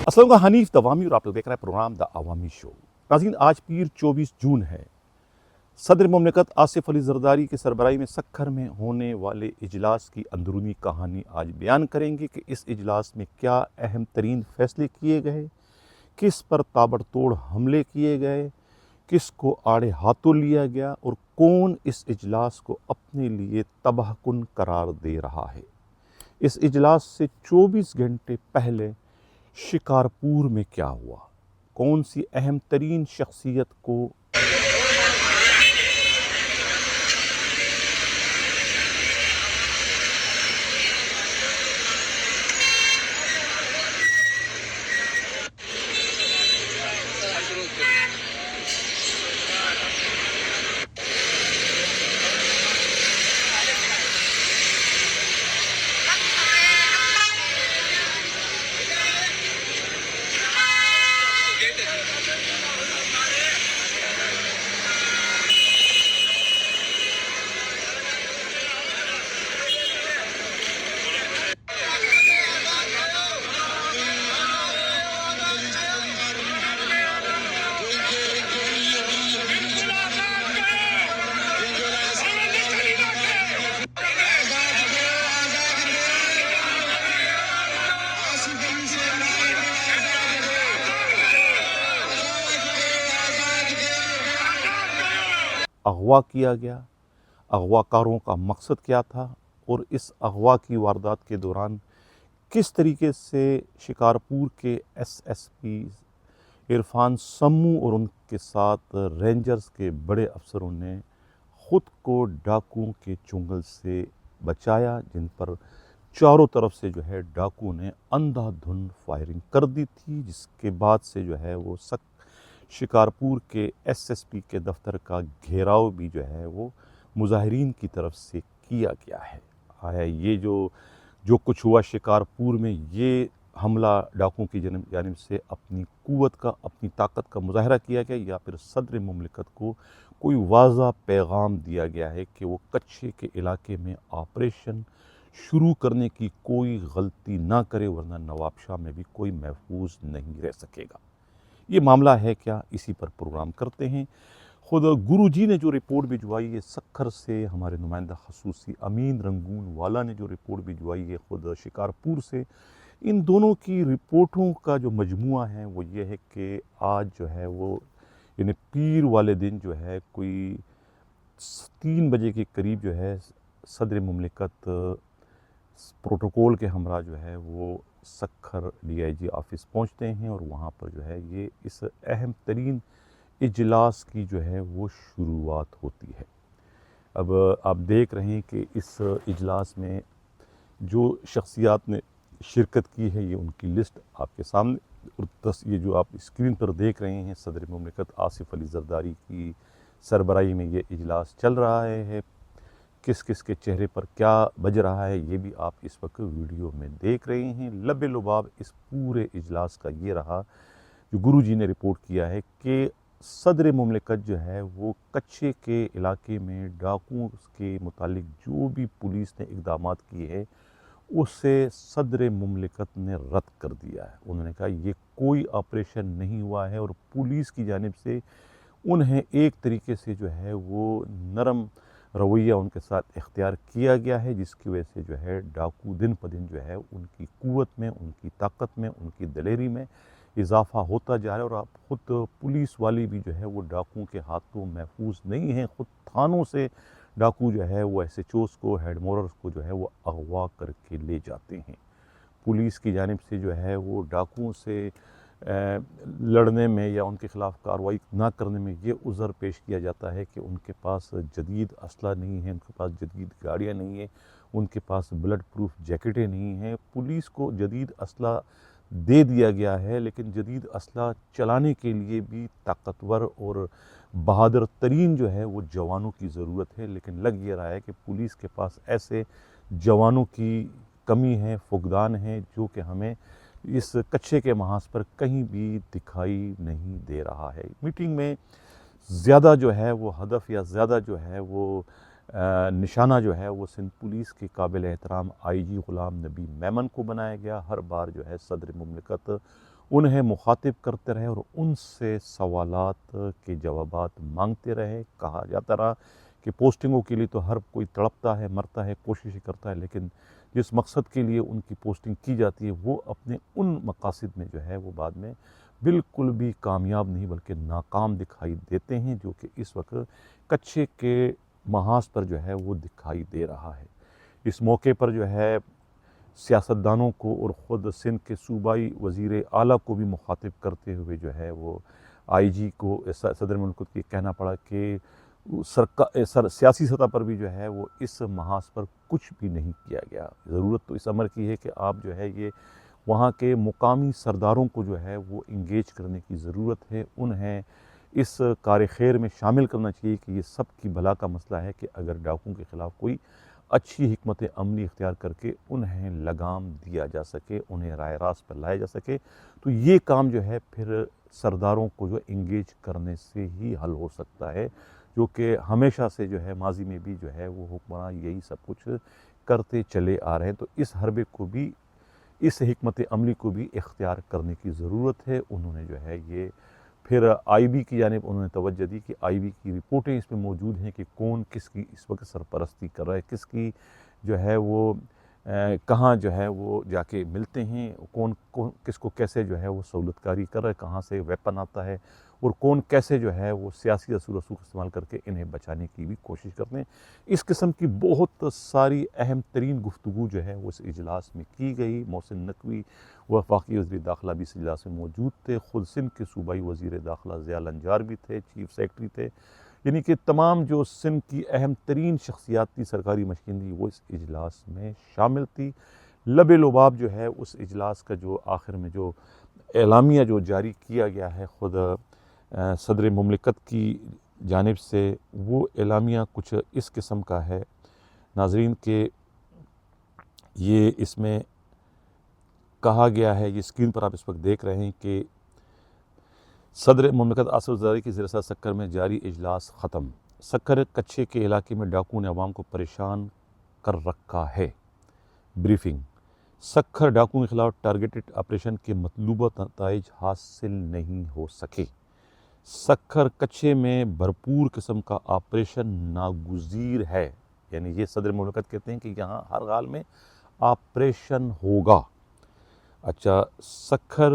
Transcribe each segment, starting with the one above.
السلام علیکم، حنیف دوامی اور آپ لوگ دیکھ رہے ہیں پروگرام دا عوامی شو۔ ناظرین، آج پیر 24 جون ہے۔ صدر مملکت آصف علی زرداری کے سربراہی میں سکھر میں ہونے والے اجلاس کی اندرونی کہانی آج بیان کریں گے کہ اس اجلاس میں کیا اہم ترین فیصلے کیے گئے، کس پر تابڑ توڑ حملے کیے گئے، کس کو آڑے ہاتھوں لیا گیا اور کون اس اجلاس کو اپنے لیے تباہ کن قرار دے رہا ہے۔ اس اجلاس سے 24 گھنٹے پہلے شکارپور میں کیا ہوا، کون سی اہم ترین شخصیت کو اغوا کیا گیا، اغوا کاروں کا مقصد کیا تھا، اور اس اغوا کی واردات کے دوران کس طریقے سے شکارپور کے ایس پی عرفان سمو اور ان کے ساتھ رینجرز کے بڑے افسروں نے خود کو ڈاکوؤں کے چنگل سے بچایا، جن پر چاروں طرف سے ڈاکو نے اندھا دھند فائرنگ کر دی تھی، جس کے بعد سے وہ شکارپور کے ایس پی کے دفتر کا گھیراؤ بھی وہ مظاہرین کی طرف سے کیا گیا ہے۔ آیا یہ جو کچھ ہوا شکارپور میں، یہ حملہ ڈاکوؤں کی جانب سے اپنی قوت کا، اپنی طاقت کا مظاہرہ کیا گیا، یا پھر صدر مملکت کو کوئی واضح پیغام دیا گیا ہے کہ وہ کچھے کے علاقے میں آپریشن شروع کرنے کی کوئی غلطی نہ کرے، ورنہ نواب شاہ میں بھی کوئی محفوظ نہیں رہ سکے گا۔ یہ معاملہ ہے کیا، اسی پر پروگرام کرتے ہیں۔ خود گرو جی نے جو رپورٹ بھجوائی ہے سکھر سے، ہمارے نمائندہ خصوصی امین رنگون والا نے جو رپورٹ بھجوائی ہے خود شکارپور سے، ان دونوں کی رپورٹوں کا جو مجموعہ ہے وہ یہ ہے کہ آج وہ یعنی پیر والے دن کوئی 3 بجے کے قریب صدر مملکت پروٹوکول کے ہمراہ وہ Sukkur D I G office پہنچتے ہیں، اور وہاں پر یہ اس اہم ترین اجلاس کی وہ شروعات ہوتی ہے۔ اب آپ دیکھ رہے ہیں کہ اس اجلاس میں جو شخصیات نے شرکت کی ہے، یہ ان کی لسٹ آپ کے سامنے، اور یہ جو آپ اسکرین پر دیکھ رہے ہیں، صدر مملکت آصف علی زرداری کی سربراہی میں یہ اجلاس چل رہا ہے۔ کس کس کے چہرے پر کیا بج رہا ہے یہ بھی آپ اس وقت ویڈیو میں دیکھ رہے ہیں۔ لب لباب اس پورے اجلاس کا یہ رہا جو گرو جی نے رپورٹ کیا ہے کہ صدر مملکت وہ کچھے کے علاقے میں ڈاکوؤں کے متعلق جو بھی پولیس نے اقدامات کیے ہیں اسے صدر مملکت نے رد کر دیا ہے۔ انہوں نے کہا یہ کوئی آپریشن نہیں ہوا ہے، اور پولیس کی جانب سے انہیں ایک طریقے سے وہ نرم رویہ ان کے ساتھ اختیار کیا گیا ہے، جس کی وجہ سے ڈاکو دن پہ دن ان کی قوت میں، ان کی طاقت میں، ان کی دلیری میں اضافہ ہوتا جا رہا ہے، اور آپ خود پولیس والی بھی وہ ڈاکوؤں کے ہاتھوں محفوظ نہیں ہیں۔ خود تھانوں سے ڈاکو وہ ایس ایچ اوز کو، ہیڈ موررز کو وہ اغوا کر کے لے جاتے ہیں۔ پولیس کی جانب سے وہ ڈاکوؤں سے لڑنے میں یا ان کے خلاف کارروائی نہ کرنے میں یہ عذر پیش کیا جاتا ہے کہ ان کے پاس جدید اسلحہ نہیں ہے، ان کے پاس جدید گاڑیاں نہیں ہیں، ان کے پاس بلٹ پروف جیکٹیں نہیں ہیں۔ پولیس کو جدید اسلحہ دے دیا گیا ہے، لیکن جدید اسلحہ چلانے کے لیے بھی طاقتور اور بہادر ترین وہ جوانوں کی ضرورت ہے، لیکن لگ یہ رہا ہے کہ پولیس کے پاس ایسے جوانوں کی کمی ہے، فقدان ہے، جو کہ ہمیں اس کچھے کے محاذ پر کہیں بھی دکھائی نہیں دے رہا ہے۔ میٹنگ میں زیادہ وہ ہدف یا زیادہ وہ نشانہ وہ سندھ پولیس کے قابل احترام آئی جی غلام نبی میمن کو بنایا گیا۔ ہر بار صدر مملکت انہیں مخاطب کرتے رہے اور ان سے سوالات کے جوابات مانگتے رہے۔ کہا جاتا رہا کہ پوسٹنگوں کے لیے تو ہر کوئی تڑپتا ہے، مرتا ہے، کوشش کرتا ہے، لیکن جس مقصد کے لیے ان کی پوسٹنگ کی جاتی ہے وہ اپنے ان مقاصد میں جو ہے وہ بعد میں بالکل بھی کامیاب نہیں بلکہ ناکام دکھائی دیتے ہیں، جو کہ اس وقت کچھے کے محاذ پر جو ہے وہ دکھائی دے رہا ہے۔ اس موقع پر جو ہے سیاستدانوں کو اور خود سندھ کے صوبائی وزیر اعلیٰ کو بھی مخاطب کرتے ہوئے جو ہے وہ آئی جی کو صدر مملکت کو کہنا پڑا کہ سیاسی سطح پر بھی جو ہے وہ اس محاذ پر کچھ بھی نہیں کیا گیا۔ ضرورت تو اس امر کی ہے کہ آپ جو ہے یہ وہاں کے مقامی سرداروں کو جو ہے وہ انگیج کرنے کی ضرورت ہے، انہیں اس کار خیر میں شامل کرنا چاہیے کہ یہ سب کی بھلا کا مسئلہ ہے کہ اگر ڈاکوؤں کے خلاف کوئی اچھی حکمت عملی اختیار کر کے انہیں لگام دیا جا سکے، انہیں رائے راست پر لایا جا سکے، تو یہ کام جو ہے پھر سرداروں کو جو انگیج کرنے سے ہی حل ہو سکتا ہے، جو کہ ہمیشہ سے جو ہے ماضی میں بھی جو ہے وہ حکمراں یہی سب کچھ کرتے چلے آ رہے ہیں۔ تو اس حربے کو بھی، اس حکمت عملی کو بھی اختیار کرنے کی ضرورت ہے۔ انہوں نے جو ہے یہ پھر آئی بی کی جانب انہوں نے توجہ دی کہ آئی بی کی رپورٹیں اس میں موجود ہیں کہ کون کس کی اس وقت سرپرستی کر رہا ہے، کس کی جو ہے وہ کہاں جو ہے وہ جا کے ملتے ہیں، کون کس کو کیسے جو ہے وہ سہولت کاری کر رہا ہے، کہاں سے ویپن آتا ہے، اور کون کیسے جو ہے وہ سیاسی اثر و رسوخ استعمال کر کے انہیں بچانے کی بھی کوشش کرتے ہیں۔ اس قسم کی بہت ساری اہم ترین گفتگو جو ہے وہ اس اجلاس میں کی گئی۔ محسن نقوی وفاقی وزیر داخلہ بھی اس اجلاس میں موجود تھے، خود سندھ کے صوبائی وزیر داخلہ ضیاء الانجار بھی تھے، چیف سیکرٹری تھے، یعنی کہ تمام جو سندھ کی اہم ترین شخصیات تھی، سرکاری مشکین تھی، وہ اس اجلاس میں شامل تھی۔ لب لباب جو ہے اس اجلاس کا جو آخر میں جو اعلامیہ جو جاری کیا گیا ہے خود صدر مملکت کی جانب سے، وہ اعلامیہ کچھ اس قسم کا ہے ناظرین کہ یہ اس میں کہا گیا ہے، یہ اسکرین پر آپ اس وقت دیکھ رہے ہیں کہ صدر مملکت آصف زرداری کی زیر صدر سکر میں جاری اجلاس ختم۔ سکر کچھے کے علاقے میں ڈاکوؤں نے عوام کو پریشان کر رکھا ہے۔ بریفنگ: سکر ڈاکوؤں کے خلاف ٹارگیٹڈ آپریشن کے مطلوبہ نتائج حاصل نہیں ہو سکے۔ سکر کچھے میں بھرپور قسم کا آپریشن ناگزیر ہے، یعنی یہ صدر مملکت کہتے ہیں کہ یہاں ہر حال میں آپریشن ہوگا۔ اچھا، سکر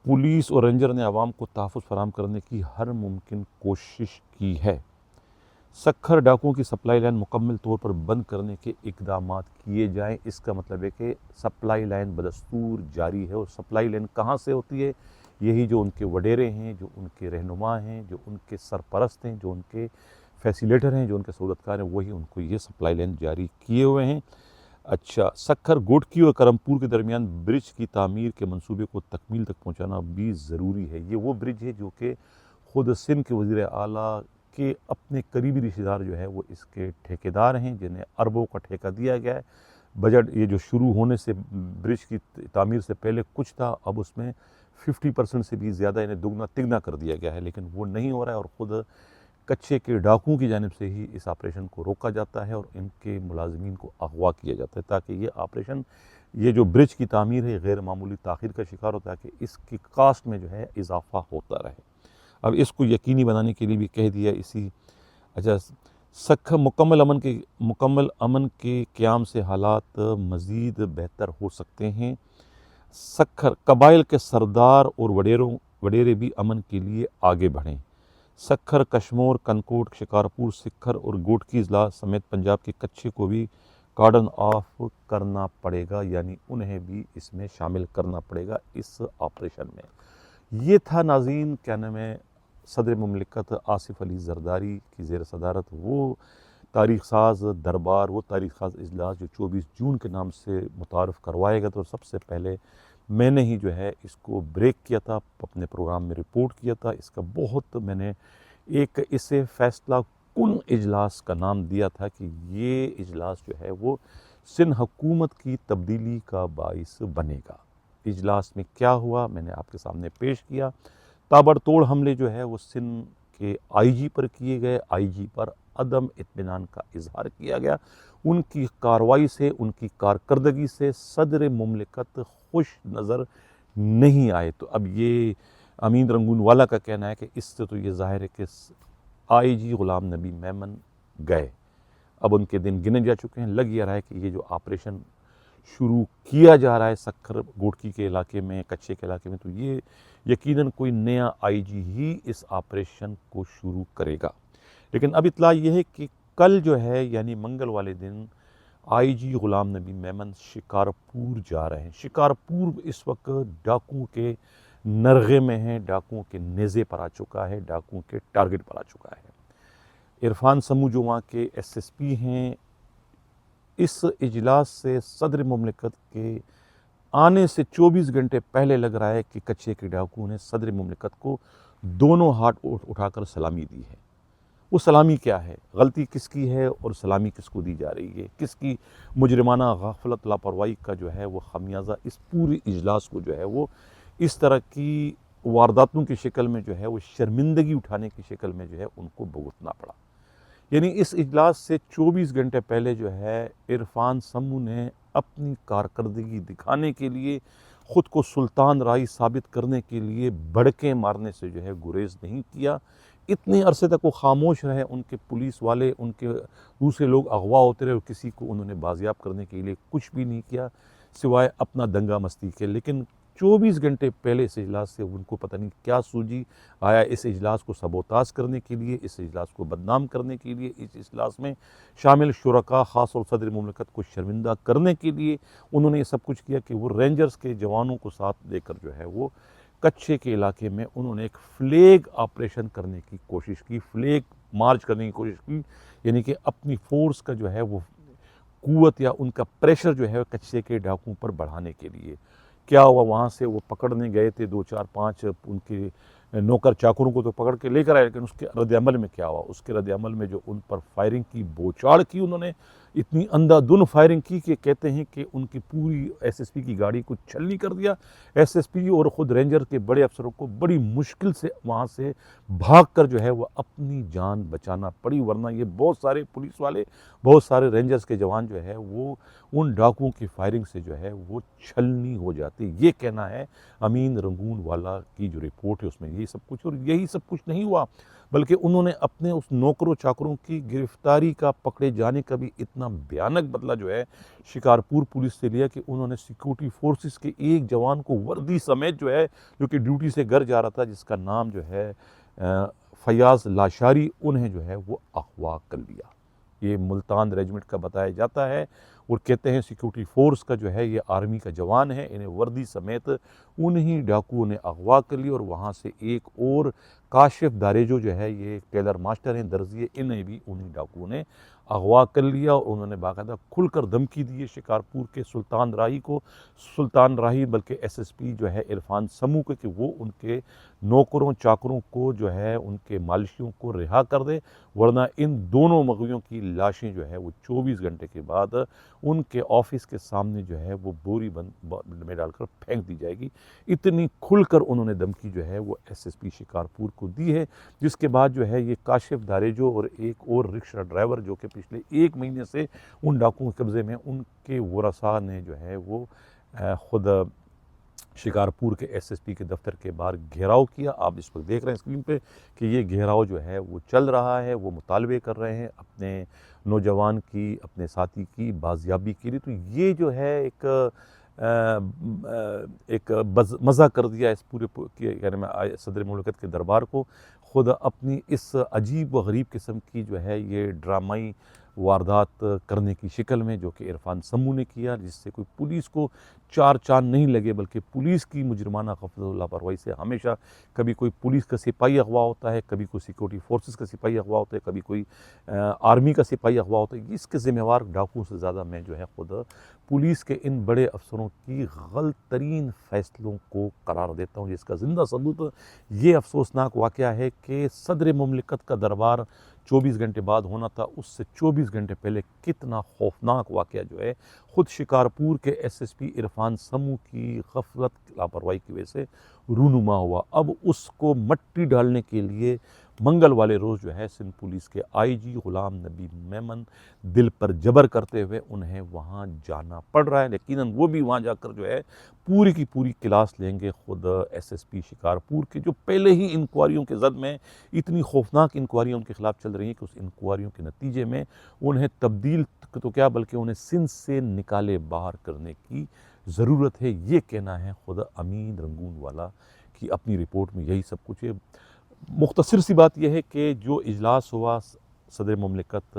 پولیس اور رینجر نے عوام کو تحفظ فراہم کرنے کی ہر ممکن کوشش کی ہے۔ سکر ڈاکوؤں کی سپلائی لائن مکمل طور پر بند کرنے کے اقدامات کیے جائیں۔ اس کا مطلب ہے کہ سپلائی لائن بدستور جاری ہے، اور سپلائی لائن کہاں سے ہوتی ہے؟ یہی جو ان کے وڈیرے ہیں، جو ان کے رہنما ہیں، جو ان کے سرپرست ہیں، جو ان کے فیسیلیٹر ہیں، جو ان کے سہولتکار ہیں، وہی ان کو یہ سپلائی لائن جاری کیے ہوئے ہیں۔ اچھا، سکر گوٹکی اور کرمپور کے درمیان برج کی تعمیر کے منصوبے کو تکمیل تک پہنچانا بھی ضروری ہے۔ یہ وہ برج ہے جو کہ خود سندھ کے وزیر اعلیٰ کے اپنے قریبی رشتہ دار جو ہے وہ اس کے ٹھیکیدار ہیں، جنہیں اربوں کا ٹھیکہ دیا گیا ہے۔ بجٹ یہ جو شروع ہونے سے برج کی تعمیر سے پہلے کچھ تھا، اب اس میں 50% سے بھی زیادہ انہیں دگنا تگنا کر دیا گیا ہے، لیکن وہ نہیں ہو رہا ہے، اور خود کچھے کے ڈاکوؤں کی جانب سے ہی اس آپریشن کو روکا جاتا ہے اور ان کے ملازمین کو اغوا کیا جاتا ہے، تاکہ یہ آپریشن، یہ جو برج کی تعمیر ہے، غیر معمولی تاخیر کا شکار ہوتا ہے کہ اس کی کاسٹ میں جو ہے اضافہ ہوتا رہے۔ اب اس کو یقینی بنانے کے لیے بھی کہہ دیا اسی۔ اچھا، سکر مکمل امن کے قیام سے حالات مزید بہتر ہو سکتے ہیں۔ سکر قبائل کے سردار اور وڈیرے بھی امن کے لیے آگے بڑھیں۔ سکر، کشمور، کنکوٹ، شکارپور، سکر اور گوٹکی اضلاع سمیت پنجاب کے کچھے کو بھی کارڈن آف کرنا پڑے گا، یعنی انہیں بھی اس میں شامل کرنا پڑے گا اس آپریشن میں۔ یہ تھا ناظرین کیا نام ہے صدر مملکت آصف علی زرداری کی زیر صدارت وہ تاریخ ساز دربار، وہ تاریخ ساز اجلاس جو 24 جون کے نام سے متعارف کروایا گیا تھا، اور سب سے پہلے میں نے ہی جو ہے اس کو بریک کیا تھا، اپنے پروگرام میں رپورٹ کیا تھا۔ اس کا بہت میں نے اسے فیصلہ کن اجلاس کا نام دیا تھا کہ یہ اجلاس جو ہے وہ سندھ حکومت کی تبدیلی کا باعث بنے گا۔ اجلاس میں کیا ہوا میں نے آپ کے سامنے پیش کیا۔ تابڑ توڑ حملے جو ہے وہ سندھ کے آئی جی پر کیے گئے، آئی جی پر عدم اطمینان کا اظہار کیا گیا۔ ان کی کارروائی سے، ان کی کارکردگی سے صدر مملکت خوش نظر نہیں آئے۔ تو اب یہ امین رنگون والا کا کہنا ہے کہ اس سے تو یہ ظاہر ہے کہ آئی جی غلام نبی میمن گئے، اب ان کے دن گنے جا چکے ہیں۔ لگ یہ رہا ہے کہ یہ جو آپریشن شروع کیا جا رہا ہے سکھر گوٹکی کے علاقے میں، کچے کے علاقے میں، تو یہ یقیناً کوئی نیا آئی جی ہی اس آپریشن کو شروع کرے گا۔ لیکن اب اطلاع یہ ہے کہ کل جو ہے یعنی منگل والے دن آئی جی غلام نبی میمن شکارپور جا رہے ہیں۔ شکارپور اس وقت ڈاکوؤں کے نرغے میں ہیں، ڈاکوؤں کے نیزے پر آ چکا ہے، ڈاکوؤں کے ٹارگٹ پر آ چکا ہے۔ عرفان سمو جو وہاں کے ایس ایس پی ہیں، اس اجلاس سے صدر مملکت کے آنے سے 24 گھنٹے پہلے لگ رہا ہے کہ کچے کے ڈاکوؤں نے صدر مملکت کو دونوں ہاتھ اٹھا کر سلامی دی ہے۔ وہ سلامی کیا ہے، غلطی کس کی ہے اور سلامی کس کو دی جا رہی ہے، کس کی مجرمانہ غفلت لاپرواہی کا جو ہے وہ خمیازہ اس پوری اجلاس کو جو ہے وہ اس طرح کی وارداتوں کی شکل میں جو ہے وہ شرمندگی اٹھانے کی شکل میں جو ہے ان کو بھگتنا پڑا۔ یعنی اس اجلاس سے 24 گھنٹے پہلے جو ہے عرفان سمو نے اپنی کارکردگی دکھانے کے لیے، خود کو سلطان راہی ثابت کرنے کے لیے بڑکیں مارنے سے جو ہے گریز نہیں کیا۔ اتنے عرصے تک وہ خاموش رہے، ان کے پولیس والے، ان کے دوسرے لوگ اغوا ہوتے رہے اور کسی کو انہوں نے بازیاب کرنے کے لیے کچھ بھی نہیں کیا سوائے اپنا دنگا مستی کے۔ لیکن 24 گھنٹے پہلے اس اجلاس سے ان کو پتہ نہیں کیا سوجی آیا، اس اجلاس کو سبوتاژ کرنے کے لیے، اس اجلاس کو بدنام کرنے کے لیے، اس اجلاس میں شامل شرکاء خاص اور صدر مملکت کو شرمندہ کرنے کے لیے انہوں نے یہ سب کچھ کیا کہ وہ رینجرز کے جوانوں کو ساتھ لے کر جو ہے وہ کچے کے علاقے میں انہوں نے ایک فلیگ آپریشن کرنے کی کوشش کی، فلیگ مارچ کرنے کی کوشش کی، یعنی کہ اپنی فورس کا جو ہے وہ قوت یا ان کا پریشر جو ہے کچے کے ڈاکوؤں پر بڑھانے کے لیے۔ کیا ہوا، وہاں سے وہ پکڑنے گئے تھے 2 4 5 ان کے نوکر چاکروں کو تو پکڑ کے لے کر آئے، لیکن اس کے رد عمل میں کیا ہوا، اس کے رد عمل میں جو ان پر فائرنگ کی، بوچھاڑ کی، انہوں نے اتنی اندھا دھند فائرنگ کی کہ کہتے ہیں کہ ان کی پوری ایس ایس پی کی گاڑی کو چھلنی کر دیا۔ ایس ایس پی اور خود رینجر کے بڑے افسروں کو بڑی مشکل سے وہاں سے بھاگ کر جو ہے وہ اپنی جان بچانا پڑی، ورنہ یہ بہت سارے پولیس والے، بہت سارے رینجرز کے جوان جو ہے وہ ان ڈاکوؤں کی فائرنگ سے جو ہے وہ چھلنی ہو جاتی۔ یہ کہنا ہے امین رنگون والا کی جو رپورٹ ہے، اس میں یہی سب کچھ، اور یہی سب کچھ نہیں ہوا بلکہ انہوں نے اپنے اس نوکروں چاکروں کی گرفتاری کا، پکڑے جانے کا بھی اتنا بھیانک بدلہ جو ہے شکارپور پولیس سے لیا کہ انہوں نے سیکورٹی فورسز کے ایک جوان کو وردی سمیت جو ہے، جو کہ ڈیوٹی سے گھر جا رہا تھا، جس کا نام جو ہے فیاض لاشاری، انہیں جو ہے وہ اغوا کر لیا۔ یہ ملتان ریجمنٹ کا بتایا جاتا ہے، اور کہتے ہیں سیکورٹی فورس کا جو ہے یہ آرمی کا جوان ہے، انہیں وردی سمیت انہی ڈاکوؤں نے اغوا کر لی، اور وہاں سے ایک اور کاشف داریجو جو ہے، یہ ٹیلر ماسٹر ہیں، درزی، انہیں بھی انہی ڈاکوؤں نے اغوا کر لیا، اور انہوں نے باقاعدہ کھل کر دھمکی دی ہے شکارپور کے سلطان راہی کو، سلطان راہی بلکہ ایس ایس پی جو ہے عرفان سمو کے، کہ وہ ان کے نوکروں چاکروں کو جو ہے ان کے مالشیوں کو رہا کر دے، ورنہ ان دونوں مغویوں کی لاشیں جو ہے وہ 24 گھنٹے کے بعد ان کے آفس کے سامنے جو ہے وہ بوری میں ڈال کر پھینک دی جائے گی۔ اتنی کھل کر انہوں نے دھمکی جو ہے وہ ایس ایس پی شکارپور کو دی ہے، جس کے بعد جو ہے یہ کاشف داریجو اور ایک اور رکشہ ڈرائیور جو کہ پچھلے 1 مہینے سے ان ڈاکوؤں کے قبضے میں، ان کے ورثاء نے جو ہے وہ خود شکارپور کے ایس ایس پی کے دفتر کے باہر گھیراؤ کیا۔ آپ اس وقت دیکھ رہے ہیں اسکرین پہ کہ یہ گھیراؤ جو ہے وہ چل رہا ہے، وہ مطالبے کر رہے ہیں اپنے نوجوان کی، اپنے ساتھی کی بازیابی کے لیے۔ تو یہ جو ہے ایک مزہ کر دیا اس پورے یعنی میں صدر مملکت کے دربار کو، خود اپنی اس عجیب و غریب قسم کی جو ہے یہ ڈرامائی واردات کرنے کی شکل میں، جو کہ عرفان سمو نے کیا، جس سے کوئی پولیس کو 4 چاند نہیں لگے، بلکہ پولیس کی مجرمانہ غفلت و لاپرواہی سے ہمیشہ کبھی کوئی پولیس کا سپاہی اغوا ہوتا ہے، کبھی کوئی سیکورٹی فورسز کا سپاہی اغوا ہوتا ہے، کبھی کوئی آرمی کا سپاہی اغوا ہوتا ہے۔ اس کے ذمہ وار ڈاکوؤں سے زیادہ میں جو ہے خود پولیس کے ان بڑے افسروں کی غلط ترین فیصلوں کو قرار دیتا ہوں، جس کا زندہ ثبوت یہ افسوسناک واقعہ ہے کہ صدر مملکت کا دربار 24 گھنٹے بعد ہونا تھا، اس سے 24 گھنٹے پہلے کتنا خوفناک واقعہ جو ہے خود شکارپور کے ایس ایس پی عرفان سمو کی غفلت لاپرواہی کی وجہ سے رونما ہوا۔ اب اس کو مٹی ڈالنے کے لیے منگل والے روز جو ہے سندھ پولیس کے آئی جی غلام نبی میمن دل پر جبر کرتے ہوئے انہیں وہاں جانا پڑ رہا ہے۔ یقیناً وہ بھی وہاں جا کر جو ہے پوری کی پوری کلاس لیں گے خود ایس ایس پی شکارپور کے، جو پہلے ہی انکوائریوں کے زد میں اتنی خوفناک انکوائریاں ان کے خلاف چل رہی ہیں کہ اس انکوائریوں کے نتیجے میں انہیں تبدیل تو کیا بلکہ انہیں سندھ سے نکالے باہر کرنے کی ضرورت ہے۔ یہ کہنا ہے خود امین رنگون والا کی اپنی رپورٹ میں، یہی سب کچھ ہے۔ مختصر سی بات یہ ہے کہ جو اجلاس ہوا صدر مملکت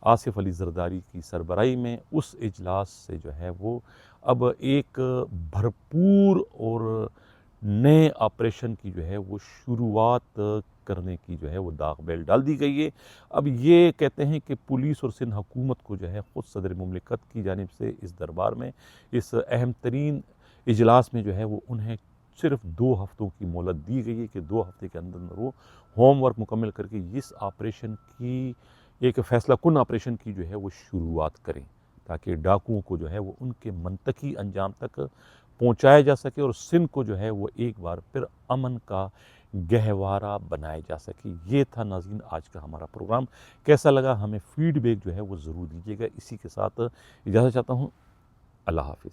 آصف علی زرداری کی سربراہی میں، اس اجلاس سے جو ہے وہ اب ایک بھرپور اور نئے آپریشن کی جو ہے وہ شروعات کرنے کی جو ہے وہ داغ بیل ڈال دی گئی ہے۔ اب یہ کہتے ہیں کہ پولیس اور سندھ حکومت کو جو ہے خود صدر مملکت کی جانب سے اس دربار میں اس اہم ترین اجلاس میں جو ہے وہ انہیں صرف 2 ہفتوں کی مہلت دی گئی ہے کہ 2 ہفتے کے اندر وہ ہوم ورک مکمل کر کے اس آپریشن کی ایک فیصلہ کن آپریشن کی جو ہے وہ شروعات کریں، تاکہ ڈاکوؤں کو جو ہے وہ ان کے منطقی انجام تک پہنچایا جا سکے اور سندھ کو جو ہے وہ ایک بار پھر امن کا گہوارہ بنایا جا سکے۔ یہ تھا ناظرین آج کا ہمارا پروگرام، کیسا لگا ہمیں فیڈ بیک جو ہے وہ ضرور دیجیے گا۔ اسی کے ساتھ اجازت چاہتا ہوں، اللہ حافظ۔